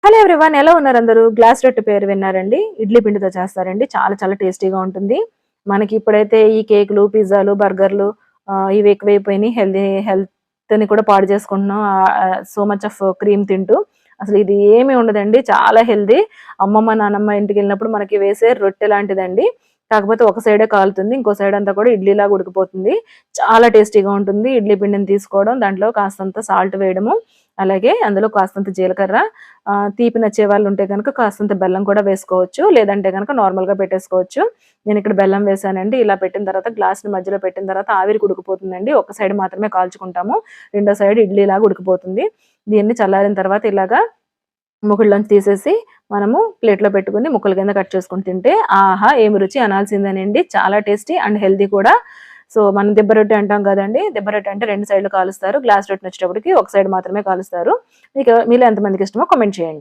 Hello everyone, ఎలా ఉన్నారు అందరూ? గ్లాస్ రొట్టె పేరు విన్నారండి? ఇడ్లీ పిండితో చేస్తారండి. చాలా చాలా టేస్టీగా ఉంటుంది. మనకి ఇప్పుడైతే ఈ కేకులు, పిజ్జాలు, బర్గర్లు ఇవి ఎక్కువైపోయినాయి. హెల్త్‌ని కూడా పాడు చేసుకుంటున్నాం. సో మచ్ ఆఫ్ క్రీమ్ తింటూ. అసలు ఇది ఏమీ ఉండదండి. చాలా హెల్తీ. అమ్మమ్మ, నానమ్మ ఇంటికెళ్ళినప్పుడు మనకి వేసే రొట్టె లాంటిదండి. కాకపోతే ఒక సైడే కాలుతుంది. ఇంకో సైడ్ అంతా కూడా ఇడ్లీలాగా ఉడికిపోతుంది. చాలా టేస్టీగా ఉంటుంది. ఇడ్లీ పిండిని తీసుకోవడం, దాంట్లో కాస్తంత సాల్ట్ వేయడము, అలాగే అందులో కాస్తంత జీలకర్ర, తీపి నచ్చే వాళ్ళు ఉంటే కనుక కాస్తంత బెల్లం కూడా వేసుకోవచ్చు. లేదంటే కనుక నార్మల్‌గా పెట్టేసుకోవచ్చు. నేను ఇక్కడ బెల్లం వేసానండి. ఇలా పెట్టిన తర్వాత గ్లాస్‌ని మధ్యలో పెట్టిన తర్వాత ఆవిరికి ఉడికిపోతుందండి. ఒక సైడ్ మాత్రమే కాల్చుకుంటాము. రెండో సైడ్ ఇడ్లీలాగా ఉడికిపోతుంది. దీన్ని చల్లారిన తర్వాత ఇలాగా ముకుడులోంచి తీసేసి మనము ప్లేట్‌లో పెట్టుకొని ముక్కల కింద కట్ చేసుకొని తింటే ఆహా! ఏమి రుచి అనాల్సిందేనండి. చాలా టేస్టీ అండ్ హెల్తీ కూడా. సో, మనం దిబ్బ రొట్టె అంటాం కదండీ! దిబ్బ రొట్టె అంటే 2 సైడ్‌లు కాలుస్తారు. గ్లాస్ రొట్టెనొచ్చేటప్పటికి ఒక సైడ్ మాత్రమే కాలుస్తారు. మీలో ఎంతమందికి ఇష్టమో కామెంట్ చేయండి.